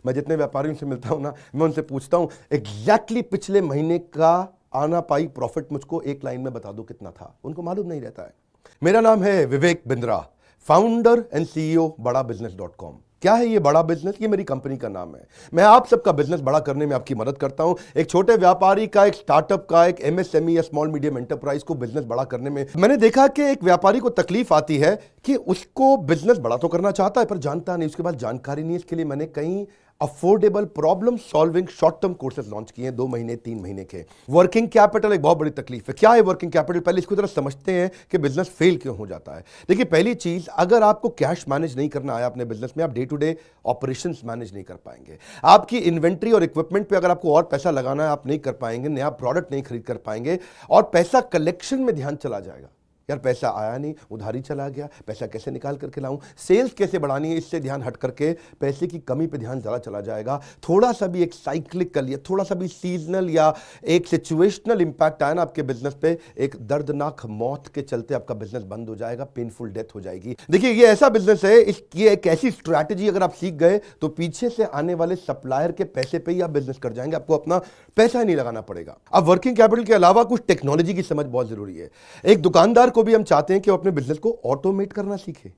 मैं जितने व्यापारियों से मिलता हूं ना, मैं उनसे पूछता हूं एग्जैक्टली पिछले महीने का आना पाई प्रॉफिट मुझको एक लाइन में बता दो कितना था। उनको मालूम नहीं रहता है। मेरा नाम है Vivek Bindra, founder and CEO बड़ा बिजनेस .com। क्या है ये बड़ा बिजनेस? ये मेरी कंपनी का नाम है। मैं आप सबका बिजनेस बड़ा करने में आपकी मदद करता हूं। एक छोटे व्यापारी का, एक स्टार्टअप का, एक एमएसएमई या स्मॉल मीडियम एंटरप्राइज को बिजनेस बड़ा करने में मैंने देखा कि एक व्यापारी को तकलीफ आती है कि उसको बिजनेस बड़ा तो करना चाहता है पर जानता नहीं, उसके पास जानकारी नहीं है। इसके लिए मैंने कई affordable problem solving short term courses launch किए हैं, 2 महीने 3 महीने के। वर्किंग कैपिटल एक बहुत बड़ी तकलीफ है। क्या है वर्किंग कैपिटल? पहले इसको जरा समझते हैं कि बिजनेस फेल क्यों हो जाता है। देखिए, पहली चीज, अगर आपको कैश मैनेज नहीं करना आया अपने बिजनेस में, आप day to day operations manage नहीं कर पाएंगे। आपकी इन्वेंट्री और इक्विपमेंट पे अगर आपको और पैसा लगाना है, आप नहीं कर पाएंगे। नया प्रोडक्ट नहीं खरीद कर पाएंगे और पैसा कलेक्शन में ध्यान चला जाएगा। यार पैसा आया नहीं, उधारी चला गया, पैसा कैसे निकाल करके लाऊं, सेल्स कैसे बढ़ानी है, इससे ध्यान हट करके पैसे की कमी पे ध्यान ज़्यादा चला जाएगा। थोड़ा सा भी एक साइक्लिकल या थोड़ा सा भी सीजनल या एक सिचुएशनल इंपैक्ट आया ना आपके बिजनेस पे, एक दर्दनाक मौत के चलते आपका बिजनेस बंद हो जाएगा, पेनफुल डेथ हो जाएगी। देखिए, ये ऐसा बिजनेस है, ये एक ऐसी स्ट्रैटेजी अगर आप सीख गए तो पीछे से आने वाले सप्लायर के पैसे पे ही आप बिजनेस कर जाएंगे, आपको अपना पैसा ही नहीं लगाना पड़ेगा। अब वर्किंग कैपिटल के अलावा कुछ टेक्नोलॉजी की समझ बहुत जरूरी है। एक दुकानदार को भी हम चाहते हैं कि वो अपने बिजनेस को ऑटोमेट करना सीखे।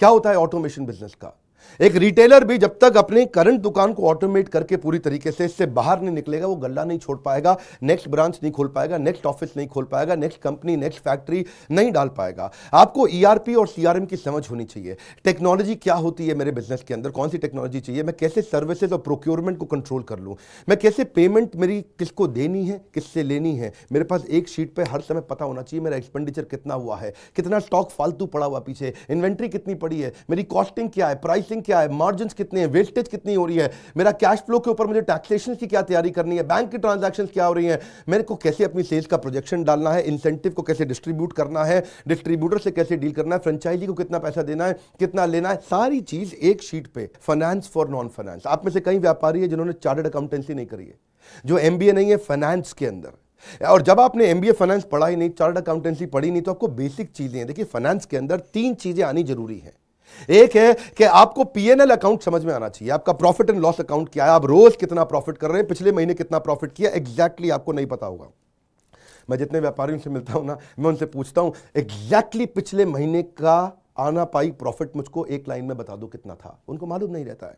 क्या होता है ऑटोमेशन बिजनेस का? एक रिटेलर भी जब तक अपने करंट दुकान को ऑटोमेट करके पूरी तरीके से इससे बाहर नहीं निकलेगा, वो गल्ला नहीं छोड़ पाएगा, नेक्स्ट ब्रांच नहीं खोल पाएगा, नेक्स्ट ऑफिस नहीं खोल पाएगा, नेक्स्ट कंपनी, नेक्स्ट फैक्ट्री नहीं डाल पाएगा। आपको ईआरपी और सीआरएम की समझ होनी चाहिए। टेक्नोलॉजी क्या होती है मेरे बिजनेस के अंदर, कौन सी टेक्नोलॉजी चाहिए, मैं कैसे सर्विसेज और प्रोक्योरमेंट को कंट्रोल कर लूं, मैं कैसे पेमेंट मेरी किसको देनी है, किससे लेनी है। मेरे पास एक शीट पे हर समय पता होना चाहिए मेरा एक्सपेंडिचर कितना हुआ है, कितना स्टॉक फालतू पड़ा हुआ पीछे, इन्वेंट्री कितनी पड़ी है, मेरी कॉस्टिंग क्या है, प्राइसिंग क्या है, मार्जिन कितने हैं, वेस्टेज कितनी हो रही है, मेरा कैश फ्लो के ऊपर मुझे टैक्सेशन की क्या तैयारी करनी है, बैंक की ट्रांजैक्शंस क्या हो रही हैं, मेरे को कैसे अपनी सेल्स का प्रोजेक्शन डालना है, इंसेंटिव को कैसे डिस्ट्रीब्यूट करना है, डिस्ट्रीब्यूटर से कैसे डील करना है, फ्रेंचाइजी को कितना पैसा देना है, कितना लेना है, सारी चीज एक शीट पे। Finance for non finance. आप में से कई व्यापारी है जिन्होंने चार्टर्ड अकाउंटेंसी नहीं करी है, जो एमबीए नहीं है फाइनेंस के अंदर। और जब आपने एमबीए फाइनेंस पढ़ा ही नहीं, चार्टर्ड अकाउंटेंसी पढ़ी नहीं, तो आपको बेसिक चीजें हैं। देखिए, फाइनेंस के अंदर 3 चीजें आनी जरूरी है। एक है कि आपको पीएनएल अकाउंट समझ में आना चाहिए, आपका प्रॉफिट एंड लॉस अकाउंट क्या है, आप रोज कितना प्रॉफिट कर रहे हैं, पिछले महीने कितना प्रॉफिट किया, एग्जैक्टली आपको नहीं पता होगा। मैं जितने व्यापारियों से मिलता हूं ना, मैं उनसे पूछता हूं एग्जैक्टली पिछले महीने का आना पाई प्रॉफिट मुझको एक लाइन में बता दो कितना था। उनको मालूम नहीं रहता है।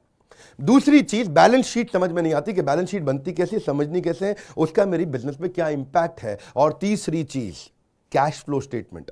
दूसरी चीज, बैलेंस शीट समझ में नहीं आती कि बैलेंस शीट बनती कैसे, समझनी कैसे है, उसका मेरी बिजनेस पे क्या इंपैक्ट है। और तीसरी चीज, cash flow statement.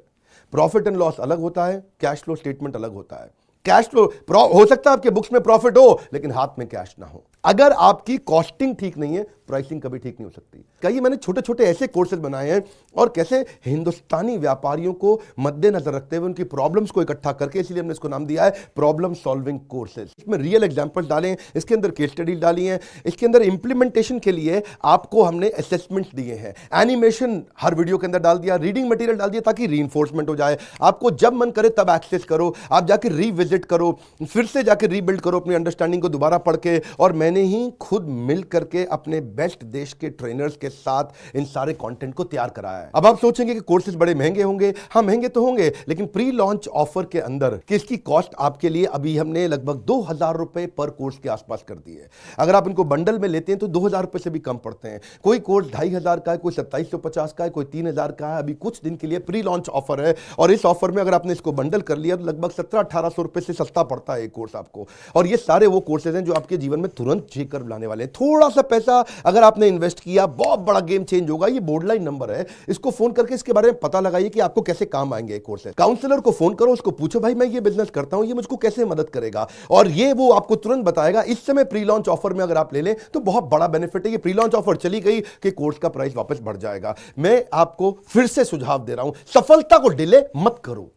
Profit and loss अलग होता है, कैश फ्लो स्टेटमेंट अलग होता है। कैश फ्लो हो सकता है आपके बुक्स में प्रॉफिट हो लेकिन हाथ में कैश ना हो। अगर आपकी कॉस्टिंग ठीक नहीं है, प्राइसिंग कभी ठीक नहीं हो सकती। कई मैंने छोटे छोटे ऐसे कोर्सेज बनाए हैं और कैसे हिंदुस्तानी व्यापारियों को मद्देनजर रखते हुए उनकी प्रॉब्लम्स को इकट्ठा करके, इसलिए हमने इसको नाम दिया है प्रॉब्लम सॉल्विंग कोर्सेज। इसमें रियल एग्जांपल्स डाले हैं, इसके अंदर केस स्टडी डाली है, इसके अंदर इंप्लीमेंटेशन के लिए आपको हमने असेसमेंट्स दिए हैं, एनिमेशन हर वीडियो के अंदर डाल दिया, रीडिंग मटेरियल डाल दिया ताकि रीइंफोर्समेंट हो जाए। आपको जब मन करे तब एक्सेस करो, आप जाके रिविजिट करो, फिर से जाके रीबिल्ड करो अपनी अंडरस्टैंडिंग को दोबारा पढ़ के। और मैंने ही खुद मिल करके अपने बेस्ट देश के ट्रेनर्स के साथ इन सारे कंटेंट को तैयार कराया है। अब आप सोचेंगे कि कोर्सेज बड़े महंगे होंगे। हाँ, महंगे तो होंगे, लेकिन प्री लॉन्च ऑफर के अंदर किसकी कॉस्ट आपके लिए अभी हमने लगभग 2000 रुपए पर कोर्स के आसपास कर दी है। अगर आप इनको बंडल में लेते हैं तो 2000 रुपए से भी कम पड़ते हैं। कोई कोर्स 2500 का है, कोई 2750 का है, कोई 3000 का है। अभी कुछ दिन के लिए प्री लॉन्च ऑफर है और इस ऑफर में अगर आपने इसको बंडल कर लिया तो लगभग 1700-1800 रुपए से सस्ता पड़ता है एक कोर्स आपको। और ये सारे वो कोर्सेज हैं जो आपके जीवन में तुरंत चेक कर लाने वाले हैं। थोड़ा सा पैसा अगर आपने इन्वेस्ट किया, बहुत बड़ा गेम चेंज होगा। ये बोर्डलाइन नंबर है, इसको फोन करके इसके बारे में पता लगाइए कि आपको कैसे काम आएंगे कोर्सेज। काउंसलर को फोन करो, उसको पूछो भाई मैं ये बिजनेस करता हूं, ये मुझको कैसे मदद करेगा, और ये वो आपको तुरंत बताएगा। इस समय प्री लॉन्च ऑफर में अगर आप ले लें तो बहुत बड़ा बेनिफिट है। ये प्री लॉन्च ऑफर चली गई कि कोर्स का प्राइस वापस बढ़ जाएगा। मैं आपको फिर से सुझाव दे रहा हूं, सफलता को डिले मत करो।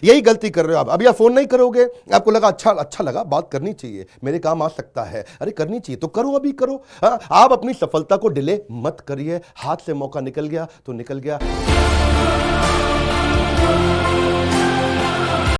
यही गलती कर रहे हो आप। अभी आप फोन नहीं करोगे, आपको लगा अच्छा लगा, बात करनी चाहिए, मेरे काम आ सकता है, अरे करनी चाहिए तो करो, अभी करो। आप अपनी सफलता को डिले मत करिए। हाथ से मौका निकल गया तो निकल गया।